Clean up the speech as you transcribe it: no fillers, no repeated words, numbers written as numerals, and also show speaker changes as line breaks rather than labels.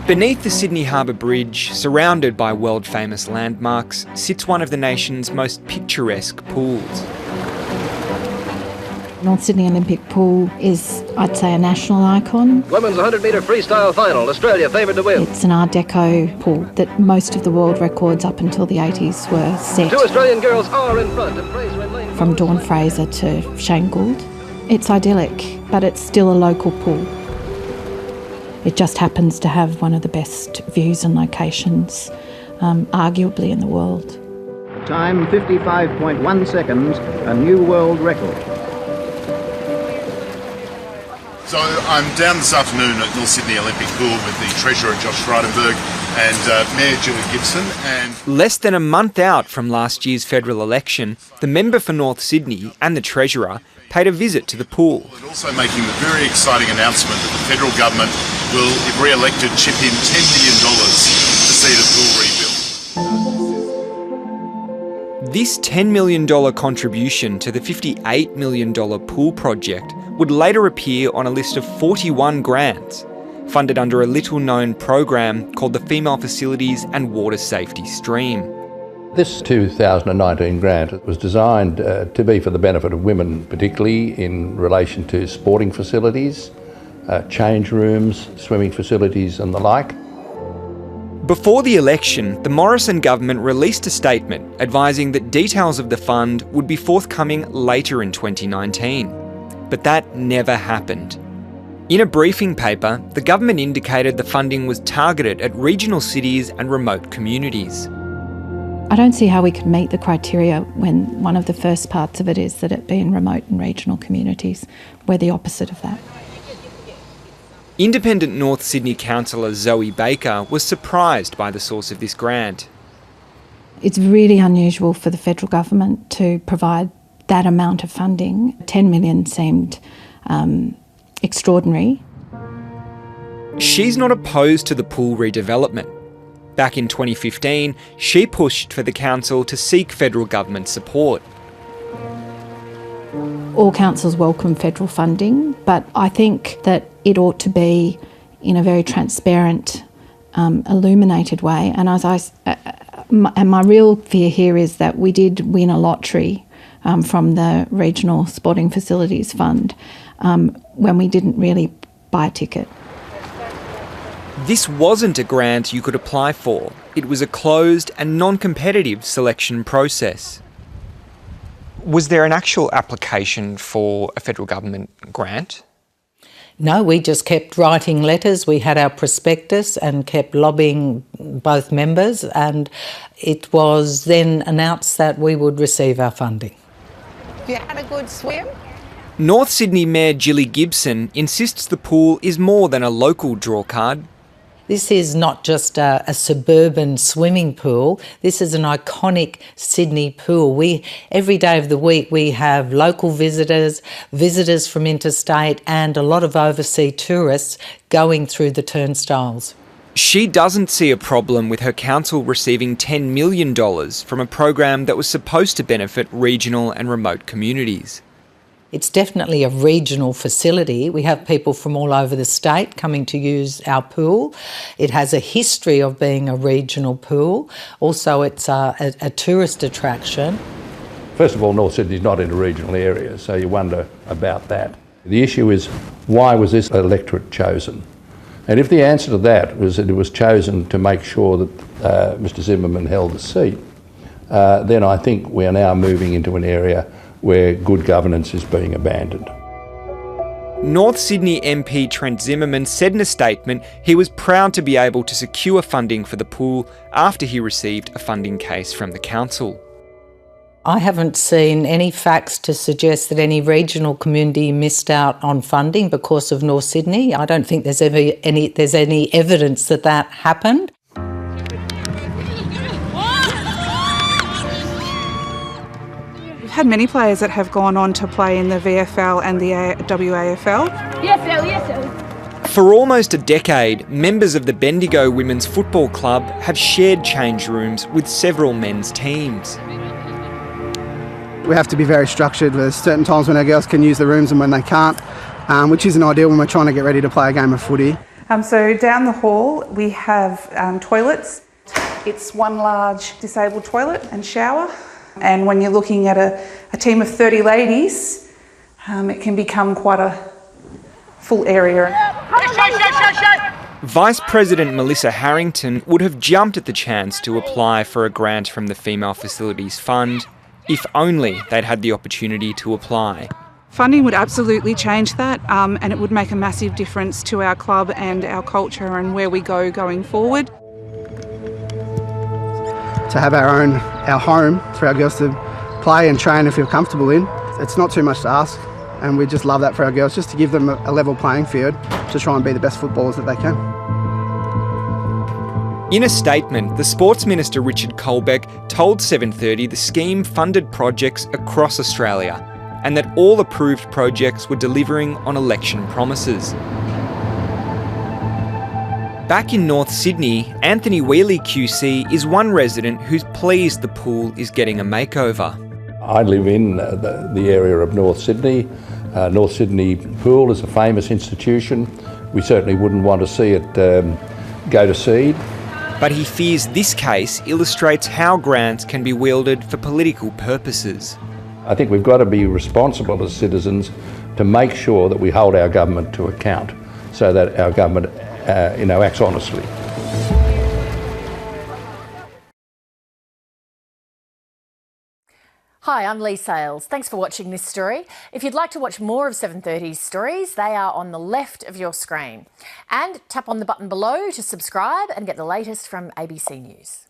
Beneath the Sydney Harbour Bridge, surrounded by world-famous landmarks, sits one of the nation's most picturesque pools.
North Sydney Olympic Pool is, I'd say, a national icon.
Women's 100-metre freestyle final, Australia favoured to win.
It's an Art Deco pool that most of the world records up until the 80s were set.
2 Australian girls are in front. And Fraser and Lane
from Dawn Fraser to Shane Gould. It's idyllic, but it's still a local pool. It just happens to have one of the best views and locations, arguably in the world.
Time 55.1 seconds, a new world record.
So I'm down this afternoon at North Sydney Olympic Pool with the Treasurer Josh Frydenberg and Mayor Julie Gibson. And
less than a month out from last year's federal election, the member for North Sydney and the Treasurer paid a visit to the pool.
And also making the very exciting announcement that the federal government will, if re-elected, chip in $10 million to see the pool rebuilt.
This $10 million contribution to the $58 million pool project would later appear on a list of 41 grants, funded under a little-known program called the Female Facilities and Water Safety Stream.
This 2019 grant was designed to be for the benefit of women, particularly in relation to sporting facilities, change rooms, swimming facilities and the like.
Before the election, the Morrison government released a statement advising that details of the fund would be forthcoming later in 2019. But that never happened. In a briefing paper, the government indicated the funding was targeted at regional cities and remote communities.
I don't see how we could meet the criteria when one of the first parts of it is that it be in remote and regional communities. We're the opposite of that.
Independent North Sydney councillor Zoe Baker was surprised by the source of this grant.
It's really unusual for the federal government to provide that amount of funding. 10 million seemed extraordinary.
She's not opposed to the pool redevelopment. Back in 2015, she pushed for the council to seek federal government support.
All councils welcome federal funding, but I think that it ought to be in a very transparent, illuminated way. And my real fear here is that we did win a lottery from the Regional Sporting Facilities Fund when we didn't really buy a ticket.
This wasn't a grant you could apply for. It was a closed and non-competitive selection process. Was there an actual application for a federal government grant?
No, we just kept writing letters. We had our prospectus and kept lobbying both members, and it was then announced that we would receive our funding.
You had a good swim?
North Sydney Mayor Julie Gibson insists the pool is more than a local drawcard.
This is not just a suburban swimming pool. This is an iconic Sydney pool. Every day of the week we have local visitors, visitors from interstate and a lot of overseas tourists going through the turnstiles.
She doesn't see a problem with her council receiving $10 million from a program that was supposed to benefit regional and remote communities.
It's definitely a regional facility. We have people from all over the state coming to use our pool. It has a history of being a regional pool. Also, it's a tourist attraction.
First of all, North Sydney is not in a regional area, so you wonder about that. The issue is, why was this electorate chosen? And if the answer to that was that it was chosen to make sure that Mr Zimmerman held the seat, then I think we are now moving into an area where good governance is being abandoned.
North Sydney MP Trent Zimmerman said in a statement he was proud to be able to secure funding for the pool after he received a funding case from the council.
I haven't seen any facts to suggest that any regional community missed out on funding because of North Sydney. I don't think there's any evidence that that happened.
Had many players that have gone on to play in the VFL and the WAFL.
Yes.
For almost a decade, members of the Bendigo Women's Football Club have shared change rooms with several men's teams.
We have to be very structured. There's certain times when our girls can use the rooms and when they can't, which isn't ideal when we're trying to get ready to play a game of footy.
So down the hall we have toilets. It's one large disabled toilet and shower. And when you're looking at a team of 30 ladies, it can become quite a full area.
Vice President Melissa Harrington would have jumped at the chance to apply for a grant from the Female Facilities Fund if only they'd had the opportunity to apply.
Funding would absolutely change that, and it would make a massive difference to our club and our culture and where we go going forward.
To have our home for our girls to play and train and feel comfortable in, it's not too much to ask, and we just love that for our girls, just to give them a level playing field to try and be the best footballers that they can.
In a statement, the Sports Minister Richard Colbeck told 730 the scheme funded projects across Australia and that all approved projects were delivering on election promises. Back in North Sydney, Anthony Wheely QC is one resident who's pleased the pool is getting a makeover.
I live in the area of North Sydney. North Sydney Pool is a famous institution. We certainly wouldn't want to see it go to seed.
But he fears this case illustrates how grants can be wielded for political purposes.
I think we've got to be responsible as citizens to make sure that we hold our government to account so that our government acts honestly.
Hi, I'm Lee Sales. Thanks for watching this story. If you'd like to watch more of 730's stories, they are on the left of your screen. And tap on the button below to subscribe and get the latest from ABC News.